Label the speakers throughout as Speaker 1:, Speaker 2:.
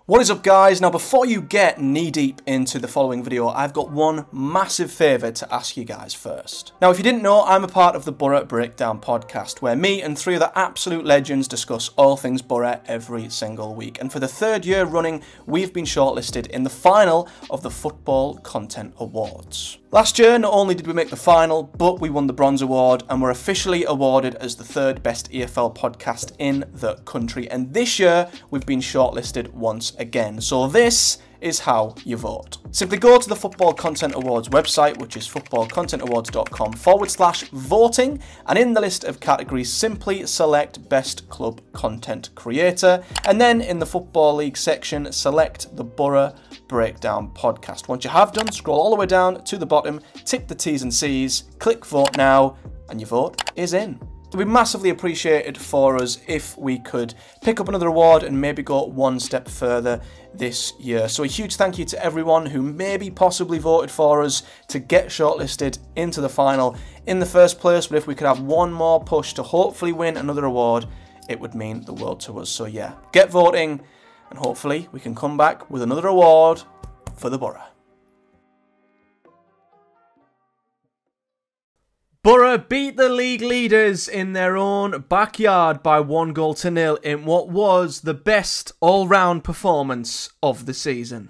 Speaker 1: What is up, guys? Now, before you get knee-deep into the following video, I've got one massive favour to ask you guys first. Now, if you didn't know, I'm a part of the Boro Breakdown podcast, where me and three other absolute legends discuss all things Boro every single week. And for the third year running, we've been shortlisted in the final of the Football Content Awards. Last year, not only did we make the final, but we won the Bronze Award and were officially awarded as the third best EFL podcast in the country. And this year, we've been shortlisted once again. So this is how you vote. Simply go to the Football Content Awards website, which is footballcontentawards.com/voting, and in the list of categories, simply select Best Club Content Creator, and then in the Football League section, select the Boro Breakdown podcast. Once you have done, scroll all the way down to the bottom, tick the T's and C's, click Vote Now, and your vote is in. It would be massively appreciated for us if we could pick up another award and maybe go one step further this year. So a huge thank you to everyone who maybe possibly voted for us to get shortlisted into the final in the first place. But if we could have one more push to hopefully win another award, it would mean the world to us. So yeah, get voting and hopefully we can come back with another award for the Boro. Boro beat the league leaders in their own backyard by 1-0 in what was the best all-round performance of the season.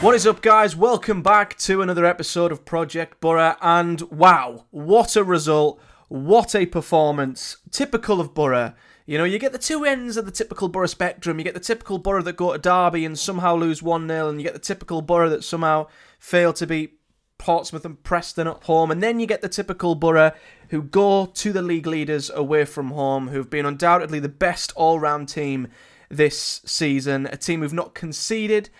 Speaker 1: What is up, guys? Welcome back to another episode of Project Boro, and wow, what a result, what a performance, typical of Boro. You know, you get the two ends of the typical Boro spectrum. You get the typical Boro that go to Derby and somehow lose 1-0, and you get the typical Boro that somehow fail to beat Portsmouth and Preston at home, and then you get the typical Boro who go to the league leaders away from home, who've been undoubtedly the best all-round team this season, a team who've not conceded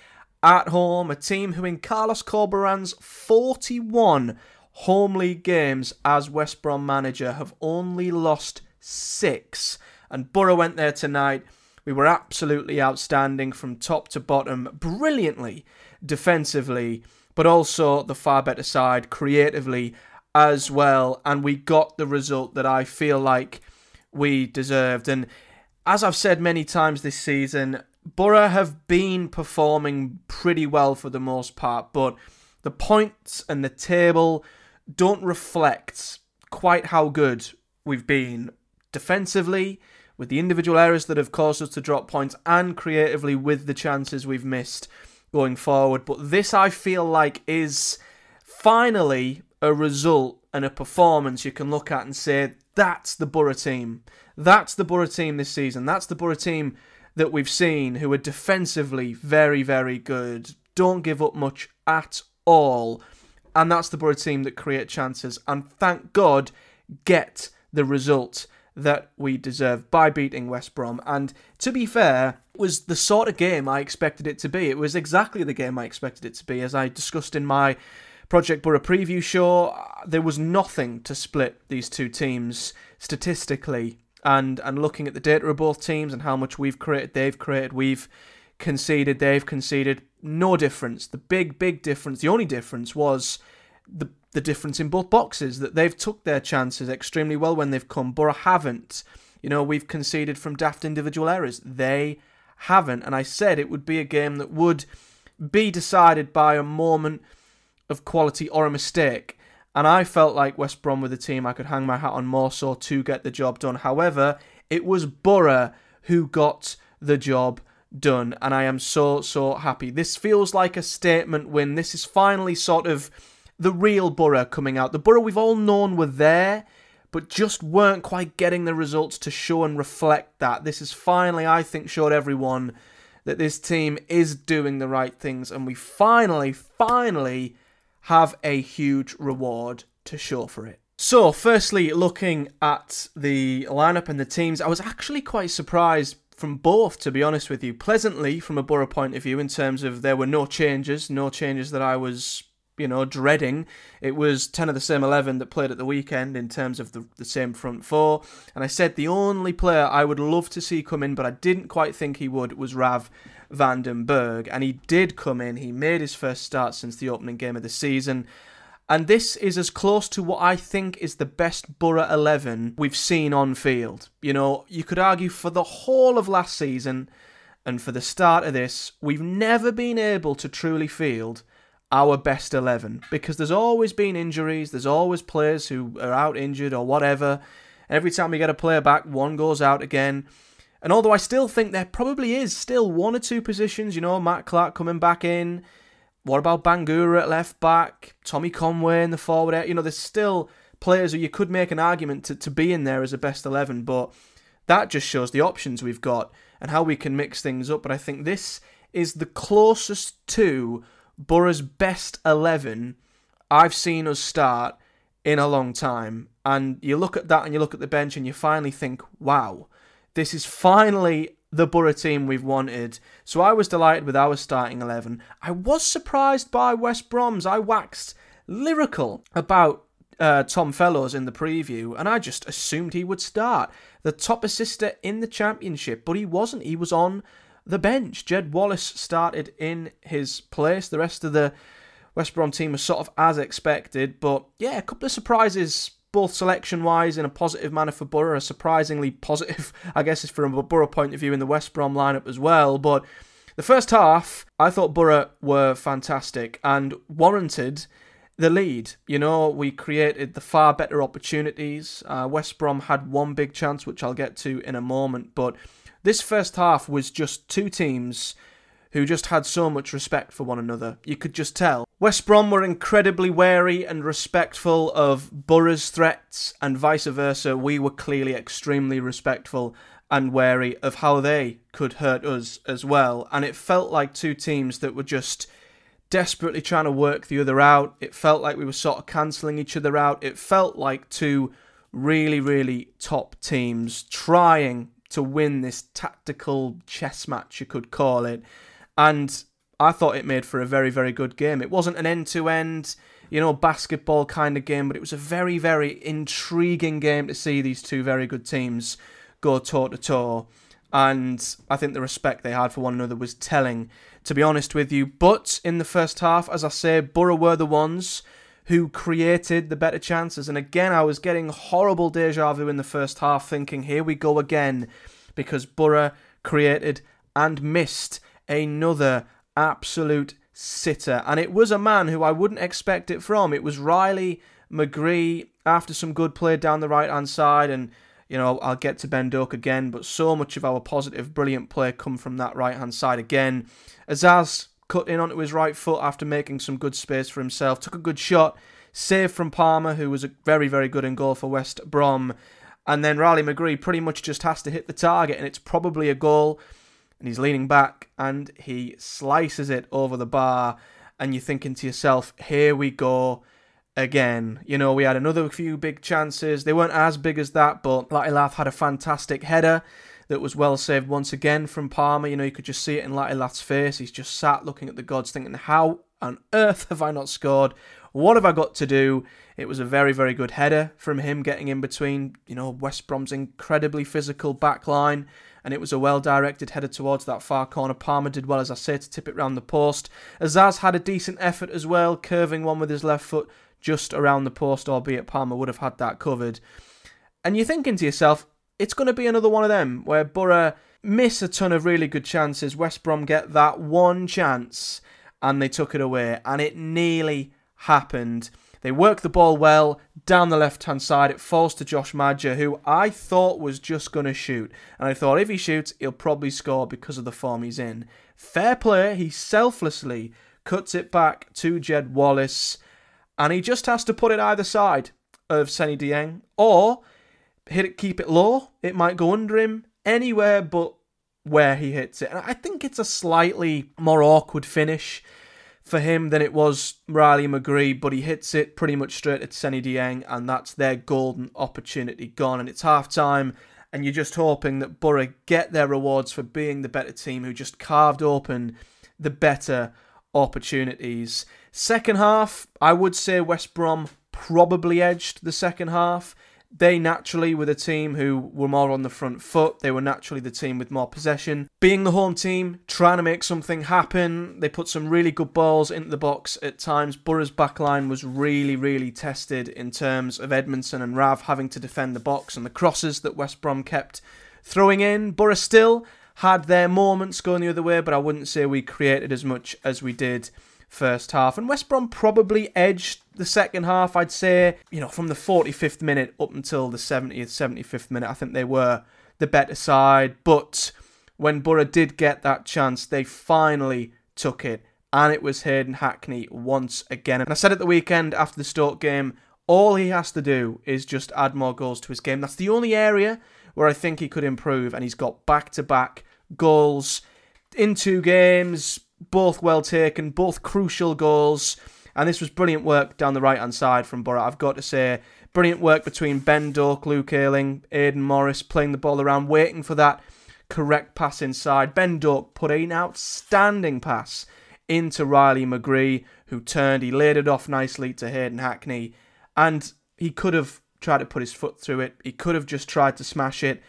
Speaker 1: at home, a team who in Carlos Corberan's 41 home league games as West Brom manager have only lost 6. And Boro went there tonight. We were absolutely outstanding from top to bottom, brilliantly defensively, but also the far better side creatively as well. And we got the result that I feel like we deserved. And as I've said many times this season, Boro have been performing pretty well for the most part, but the points and the table don't reflect quite how good we've been defensively, with the individual errors that have caused us to drop points, and creatively with the chances we've missed going forward. But this, I feel like, is finally a result and a performance you can look at and say, that's the Boro team. That's the Boro team this season. That's the Boro team that we've seen, who are defensively very, very good, don't give up much at all. And that's the Boro team that create chances, and thank God, get the result that we deserve by beating West Brom. And to be fair, it was the sort of game I expected it to be. It was exactly the game I expected it to be. As I discussed in my Project Boro preview show, there was nothing to split these two teams statistically. And looking at the data of both teams and how much we've created, they've created, we've conceded, they've conceded, no difference. The big difference, the only difference was the difference in both boxes, that they've took their chances extremely well when they've come. Boro haven't. You know, we've conceded from daft individual errors. They haven't. And I said it would be a game that would be decided by a moment of quality or a mistake. And I felt like West Brom were the team I could hang my hat on more so to get the job done. However, it was Boro who got the job done. And I am so happy. This feels like a statement win. This is finally sort of the real Boro coming out. The Boro we've all known were there, but just weren't quite getting the results to show and reflect that. This has finally, I think, showed everyone that this team is doing the right things, and we finally have a huge reward to show for it. So, firstly, looking at the lineup and the teams, I was actually quite surprised from both, to be honest with you. Pleasantly, from a Boro point of view, in terms of there were no changes that I was dreading. It was 10 of the same 11 that played at the weekend in terms of the same front four. And I said the only player I would love to see come in, but I didn't quite think he would, was Rav van den Berg. And he did come in. He made his first start since the opening game of the season. And this is as close to what I think is the best Boro 11 we've seen on field. You could argue for the whole of last season and for the start of this, we've never been able to truly field our best 11, because there's always been injuries, there's always players who are out injured or whatever. Every time we get a player back, one goes out again. And although I still think there probably is still one or two positions, Matt Clark coming back in. What about Bangura at left back? Tommy Conway in the forward area? There's still players who you could make an argument to be in there as a best 11, but that just shows the options we've got and how we can mix things up. But I think this is the closest to Boro's best 11 I've seen us start in a long time. And you look at that and you look at the bench and you finally think, wow, this is finally the Boro team we've wanted. So I was delighted with our starting 11. I was surprised by West Brom's. I waxed lyrical about Tom Fellows in the preview, and I just assumed he would start. The top assister in the Championship, but he wasn't. He was on the bench. Jed Wallace started in his place. The rest of the West Brom team was sort of as expected, but yeah, a couple of surprises, both selection-wise in a positive manner for Boro, a surprisingly positive, I guess, from a Boro point of view in the West Brom lineup as well. But the first half, I thought Boro were fantastic and warranted the lead. We created the far better opportunities. West Brom had one big chance, which I'll get to in a moment, but this first half was just two teams who just had so much respect for one another. You could just tell. West Brom were incredibly wary and respectful of Boro's threats, and vice versa. We were clearly extremely respectful and wary of how they could hurt us as well. And it felt like two teams that were just desperately trying to work the other out. It felt like we were sort of cancelling each other out. It felt like two really, really top teams trying to win this tactical chess match, you could call it. And I thought it made for a very, very good game. It wasn't an end-to-end, basketball kind of game, but it was a very, very intriguing game to see these two very good teams go toe-to-toe. And I think the respect they had for one another was telling, to be honest with you. But in the first half, as I say, Boro were the ones who created the better chances. And again, I was getting horrible deja vu in the first half, thinking, here we go again, because Boro created and missed another absolute sitter. And it was a man who I wouldn't expect it from. It was Riley McGree after some good play down the right-hand side. And, I'll get to Ben Doak again, but so much of our positive, brilliant play come from that right-hand side again. Azaz cut in onto his right foot after making some good space for himself. Took a good shot. Save from Palmer, who was a very, very good in goal for West Brom. And then Riley McGree pretty much just has to hit the target, and it's probably a goal. And he's leaning back, and he slices it over the bar. And you're thinking to yourself, here we go again. We had another few big chances. They weren't as big as that, but Latilath had a fantastic header that was well saved once again from Palmer. You could just see it in Latilath's face. He's just sat looking at the gods thinking, how on earth have I not scored? What have I got to do? It was a very, very good header from him getting in between, West Brom's incredibly physical back line. And it was a well-directed header towards that far corner. Palmer did well, as I say, to tip it round the post. Azaz had a decent effort as well, curving one with his left foot just around the post, albeit Palmer would have had that covered. And you're thinking to yourself, it's going to be another one of them, where Boro miss a ton of really good chances. West Brom get that one chance, and they took it away. And it nearly happened. They worked the ball well down the left-hand side. It falls to Josh Madger, who I thought was just going to shoot. And I thought if he shoots, he'll probably score because of the form he's in. Fair play. He selflessly cuts it back to Jed Wallace. And he just has to put it either side of Seny Dieng. Or keep it low. It might go under him. Anywhere but where he hits it. And I think it's a slightly more awkward finish for him than it was Riley McGree, but he hits it pretty much straight at Seny Dieng, and that's their golden opportunity gone. And it's half-time, and you're just hoping that Boro get their rewards for being the better team who just carved open the better opportunities. Second half, I would say West Brom probably edged the second half. They naturally were the team who were more on the front foot. They were naturally the team with more possession. Being the home team, trying to make something happen. They put some really good balls into the box at times. Borough's backline was really, really tested in terms of Edmondson and Rav having to defend the box and the crosses that West Brom kept throwing in. Boro still had their moments going the other way, but I wouldn't say we created as much as we did first half. And West Brom probably edged the second half, I'd say, from the 45th minute up until the 70th, 75th minute. I think they were the better side. But when Boro did get that chance, they finally took it. And it was Hayden Hackney once again. And I said at the weekend after the Stoke game, all he has to do is just add more goals to his game. That's the only area where I think he could improve. And he's got back-to-back goals in 2 games, both well taken, both crucial goals. And this was brilliant work down the right-hand side from Boro, I've got to say. Brilliant work between Ben Doak, Luke Ayling, Aidan Morris, playing the ball around, waiting for that correct pass inside. Ben Doak put an outstanding pass into Riley McGree, who turned. He laid it off nicely to Hayden Hackney. And he could have tried to put his foot through it. He could have just tried to smash it.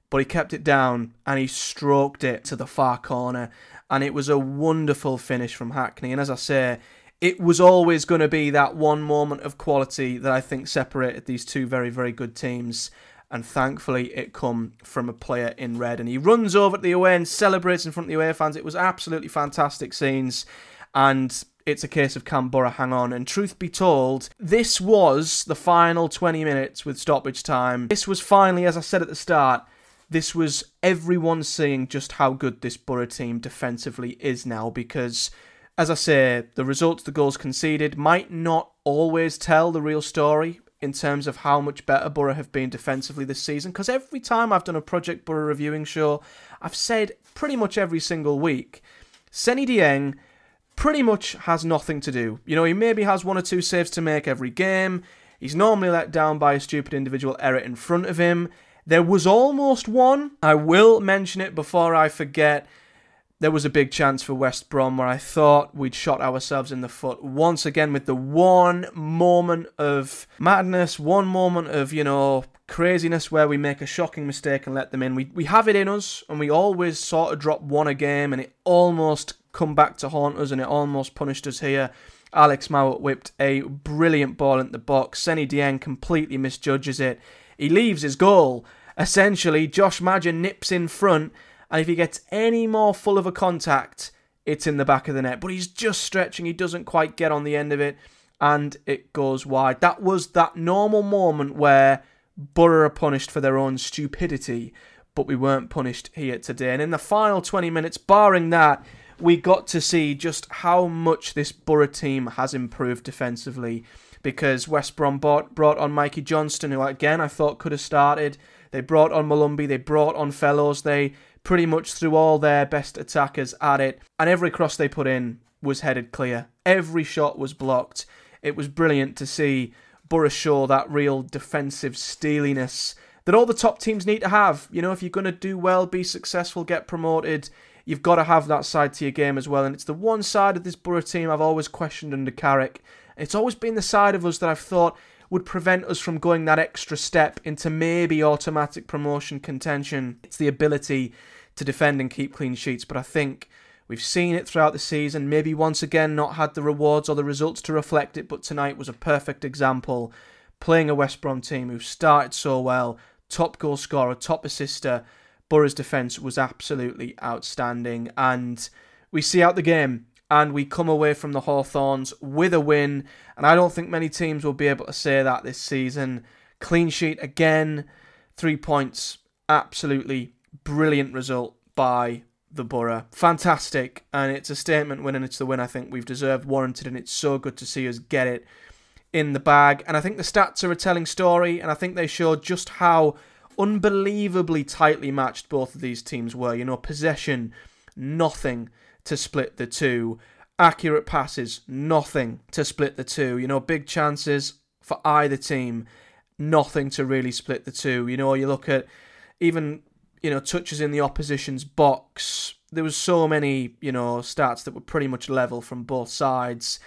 Speaker 1: But he kept it down and he stroked it to the far corner. And it was a wonderful finish from Hackney. And as I say, it was always going to be that one moment of quality that I think separated these two very, very good teams. And thankfully, it come from a player in red. And he runs over to the away and celebrates in front of the away fans. It was absolutely fantastic scenes. And it's a case of can Boro hang on. And truth be told, this was the final 20 minutes with stoppage time. This was finally, as I said at the start, this was everyone seeing just how good this Boro team defensively is now, because, as I say, the results, the goals conceded, might not always tell the real story in terms of how much better Boro have been defensively this season, because every time I've done a Project Boro reviewing show, I've said pretty much every single week, Seny Dieng pretty much has nothing to do. He maybe has 1 or 2 saves to make every game. He's normally let down by a stupid individual error in front of him. There was almost one. I will mention it before I forget. There was a big chance for West Brom where I thought we'd shot ourselves in the foot once again with the one moment of madness, one moment of, craziness where we make a shocking mistake and let them in. We have it in us, and we always sort of drop one a game, and it almost come back to haunt us, and it almost punished us here. Alex Mowat whipped a brilliant ball into the box. Seny Dieng completely misjudges it. He leaves his goal. Essentially, Josh Maja nips in front, and if he gets any more full of a contact, it's in the back of the net. But he's just stretching. He doesn't quite get on the end of it, and it goes wide. That was that normal moment where Boro are punished for their own stupidity, but we weren't punished here today. And in the final 20 minutes, barring that, we got to see just how much this Boro team has improved defensively, because West Brom brought on Mikey Johnston, who again I thought could have started. They brought on Malumbi, they brought on Fellows, they pretty much threw all their best attackers at it, and every cross they put in was headed clear. Every shot was blocked. It was brilliant to see Boro show that real defensive steeliness that all the top teams need to have. If you're going to do well, be successful, get promoted, you've got to have that side to your game as well. And it's the one side of this Boro team I've always questioned under Carrick. It's always been the side of us that I've thought would prevent us from going that extra step into maybe automatic promotion contention. It's the ability to defend and keep clean sheets. But I think we've seen it throughout the season. Maybe once again not had the rewards or the results to reflect it. But tonight was a perfect example. Playing a West Brom team who started so well. Top goal scorer, top assister. Boro's defence was absolutely outstanding. And we see out the game. And we come away from the Hawthorns with a win. And I don't think many teams will be able to say that this season. Clean sheet again. 3 points. Absolutely brilliant result by the Boro. Fantastic. And it's a statement win, and it's the win I think we've deserved, warranted. And it's so good to see us get it in the bag. And I think the stats are a telling story. And I think they show just how unbelievably tightly matched both of these teams were. Possession, nothing to split the two. Accurate passes, nothing to split the two. Big chances for either team, nothing to really split the two. You look at even, touches in the opposition's box. There was so many, stats that were pretty much level from both sides.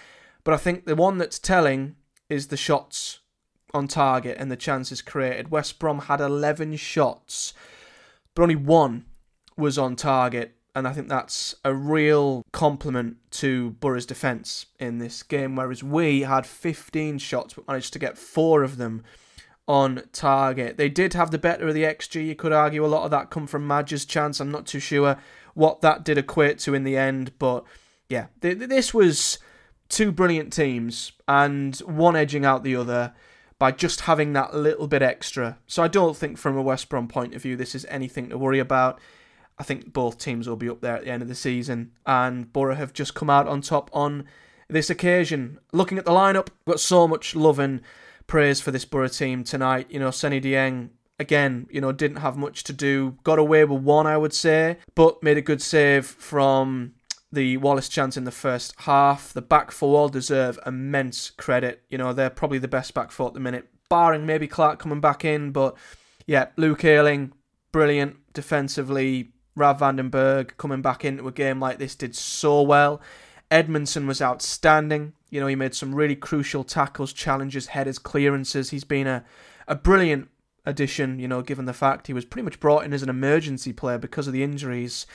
Speaker 2: But I think the one that's telling is the shots on target and the chances created. West Brom had 11 shots, but only one was on target. And I think that's a real compliment to Boro's defence in this game, whereas we had 15 shots but managed to get 4 of them on target. They did have the better of the XG. You could argue a lot of that come from Madge's chance. I'm not too sure what that did equate to in the end. But yeah, this was 2 brilliant teams and one edging out the other by just having that little bit extra. So I don't think from a West Brom point of view this is anything to worry about. I think both teams will be up there at the end of the season, and Boro have just come out on top on this occasion. Looking at the lineup, got so much love and praise for this Boro team tonight. You know, Seny Dieng, again, you know, didn't have much to do. Got away with one, I would say, but made a good save from the Wallace chance in the first half. The back four all deserve immense credit. You know, they're probably the best back four at the minute, barring maybe Clark coming back in. But yeah, Luke Ayling, brilliant defensively. Rav Vandenberg coming back into a game like this did so well. Edmondson was outstanding. You know, he made some really crucial tackles, challenges, headers, clearances. He's been a brilliant addition, you know, given the fact he was pretty much brought in as an emergency player because of the injuries.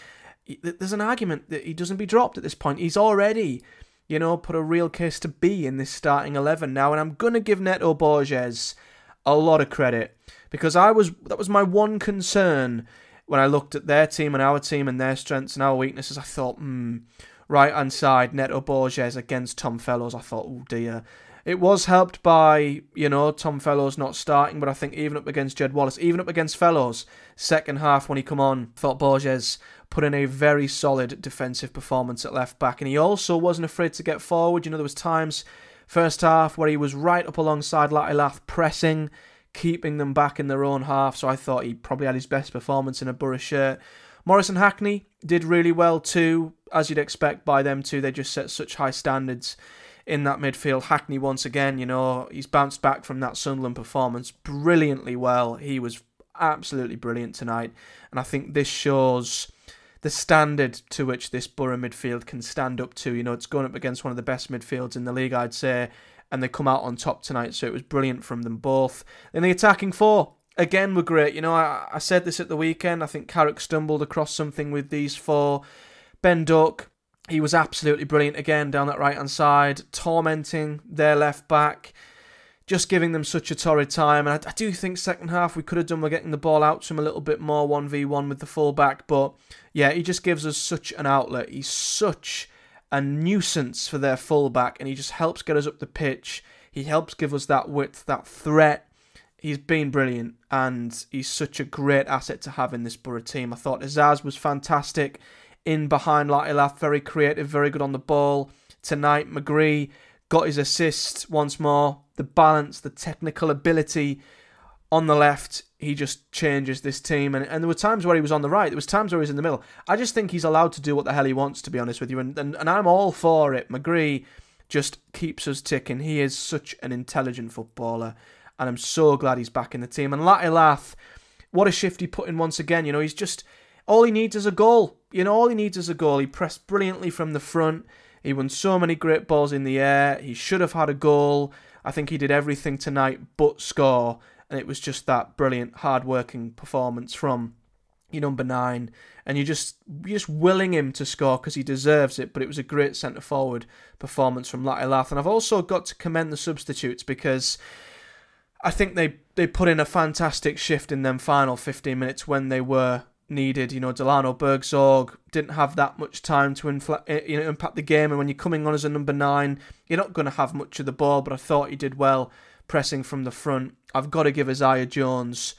Speaker 2: There's an argument that he doesn't be dropped at this point. He's already, you know, put a real case to be in this starting 11 now. And I'm going to give Neto Borges a lot of credit because that was my one concern when I looked at their team and our team and their strengths and our weaknesses. I thought, right-hand side, Neto Borges against Tom Fellows. I thought, oh dear. It was helped by, you know, Tom Fellows not starting, but I think even up against Jed Wallace, even up against Fellows, second half when he come on, thought Borges put in a very solid defensive performance at left back. And he also wasn't afraid to get forward. You know, there was times, first half, where he was right up alongside Latilath pressing, keeping them back in their own half. So I thought he probably had his best performance in a Boro shirt. Morrison Hackney did really well too, as you'd expect by them two. They just set such high standards in that midfield. Hackney, once again, you know, he's bounced back from that Sunderland performance brilliantly well. He was absolutely brilliant tonight. And I think this shows the standard to which this Boro midfield can stand up to. You know, it's going up against one of the best midfields in the league, I'd say. And they come out on top tonight, so it was brilliant from them both. Then the attacking four, again, were great. You know, I said this at the weekend. I think Carrick stumbled across something with these four. Ben Duck, he was absolutely brilliant again down that right-hand side, tormenting their left back, just giving them such a torrid time. And I do think second half we could have done with getting the ball out to him a little bit more 1v1 with the full-back. But yeah, he just gives us such an outlet. He's such a nuisance for their full-back, and he just helps get us up the pitch. He helps give us that width, that threat. He's been brilliant, and he's such a great asset to have in this Boro team. I thought Azaz was fantastic in behind Latilath, very creative, very good on the ball. Tonight, McGree got his assist once more. The balance, the technical ability on the left, he just changes this team. And there were times where he was on the right. There was times where he was in the middle. I just think he's allowed to do what the hell he wants, to be honest with you. And I'm all for it. McGree just keeps us ticking. He is such an intelligent footballer. And I'm so glad he's back in the team. And Latilath, what a shift he put in once again. You know, he's just, all he needs is a goal. You know, all he needs is a goal. He pressed brilliantly from the front. He won so many great balls in the air. He should have had a goal. I think he did everything tonight but score. And it was just that brilliant, hard-working performance from your number 9. And you're just willing him to score because he deserves it. But it was a great centre-forward performance from Latilath. And I've also got to commend the substitutes because I think they put in a fantastic shift in them final 15 minutes when they were needed. You know, Delano Bergzorg didn't have that much time to impact the game. And when you're coming on as a number 9, you're not going to have much of the ball. But I thought he did well pressing from the front. I've got to give Isaiah Jones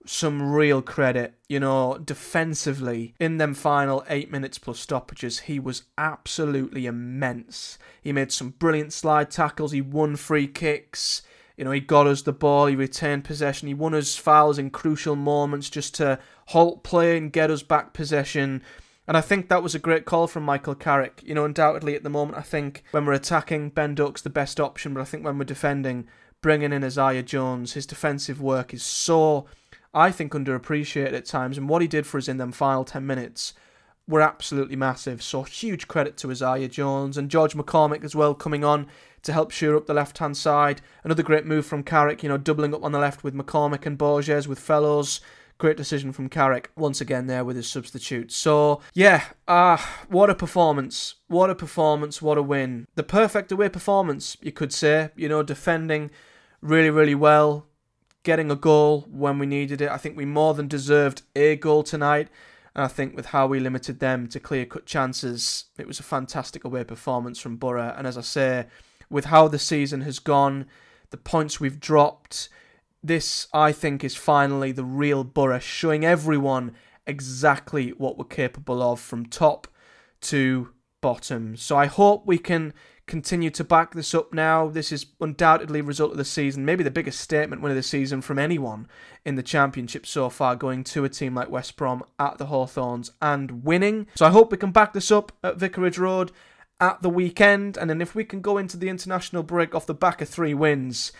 Speaker 2: some real credit. You know, defensively, in them final 8 minutes plus stoppages, he was absolutely immense. He made some brilliant slide tackles. He won free kicks. You know, he got us the ball. He retained possession. He won us fouls in crucial moments just to halt play and get us back possession. And I think that was a great call from Michael Carrick. You know, undoubtedly at the moment, I think when we're attacking, Ben Duck's the best option. But I think when we're defending, bringing in Isaiah Jones, his defensive work is so, I think, underappreciated at times. And what he did for us in them final 10 minutes were absolutely massive. So huge credit to Isaiah Jones and George McCormick as well, coming on to help shore up the left-hand side. Another great move from Carrick, doubling up on the left with McCormick and Borges with Fellows. Great decision from Carrick, once again there with his substitute. So, yeah, what a performance. What a performance, what a win. The perfect away performance, you could say. Defending really, really well. Getting a goal when we needed it. I think we more than deserved a goal tonight. And I think with how we limited them to clear-cut chances, it was a fantastic away performance from Boro. And as I say, with how the season has gone, the points we've dropped, this, I think, is finally the real Boro, showing everyone exactly what we're capable of from top to bottom. So I hope we can continue to back this up now. This is undoubtedly a result of the season, maybe the biggest statement win of the season from anyone in the Championship so far, going to a team like West Brom at the Hawthorns and winning. So I hope we can back this up at Vicarage Road at the weekend, and then if we can go into the international break off the back of 3 wins,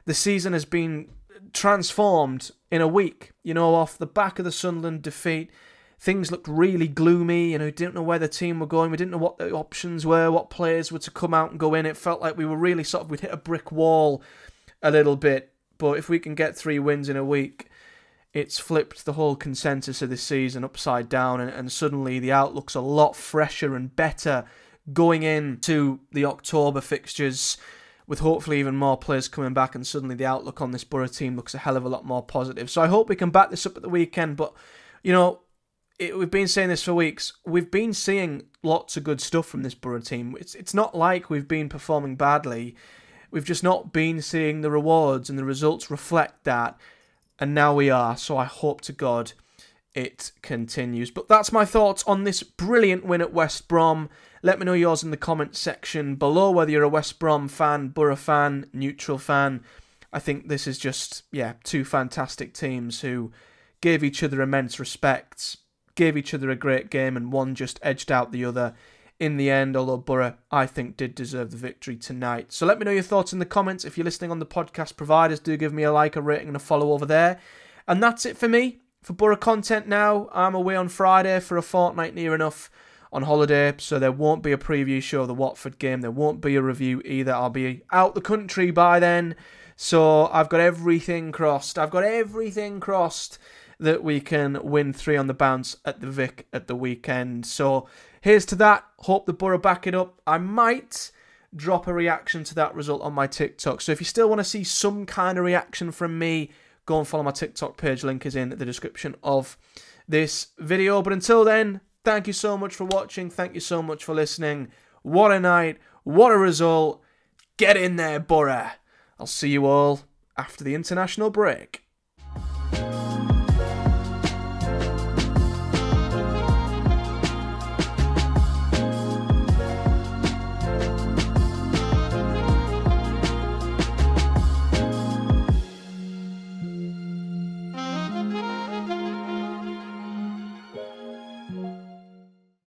Speaker 2: the season has been transformed in a week. Off the back of the Sunderland defeat, things looked really gloomy. Didn't know where the team were going. We didn't know what the options were, what players were to come out and go in. It felt like we were really we'd hit a brick wall a little bit. But if we can get 3 wins in a week, it's flipped the whole consensus of this season upside down. And suddenly the outlook's a lot fresher and better going into the October fixtures, with hopefully even more players coming back, and suddenly the outlook on this Boro team looks a hell of a lot more positive. So I hope we can back this up at the weekend. But, we've been saying this for weeks. We've been seeing lots of good stuff from this Boro team. It's not like we've been performing badly. We've just not been seeing the rewards, and the results reflect that. And now we are. So I hope to God it continues. But that's my thoughts on this brilliant win at West Brom. Let me know yours in the comments section below, whether you're a West Brom fan, Boro fan, neutral fan. I think this is just, 2 fantastic teams who gave each other immense respect, gave each other a great game, and one just edged out the other in the end, although Boro, I think, did deserve the victory tonight. So let me know your thoughts in the comments. If you're listening on the podcast providers, do give me a like, a rating, and a follow over there. And that's it for me. For Boro content now, I'm away on Friday for a fortnight near enough on holiday, so there won't be a preview show of the Watford game. There won't be a review either. I'll be out the country by then, so I've got everything crossed. That we can win 3 on the bounce at the Vic at the weekend. So here's to that. Hope the Boro back it up. I might drop a reaction to that result on my TikTok. So if you still want to see some kind of reaction from me, go and follow my TikTok page. Link is in the description of this video. But until then, thank you so much for watching. Thank you so much for listening. What a night. What a result. Get in there, Boro. I'll see you all after the international break.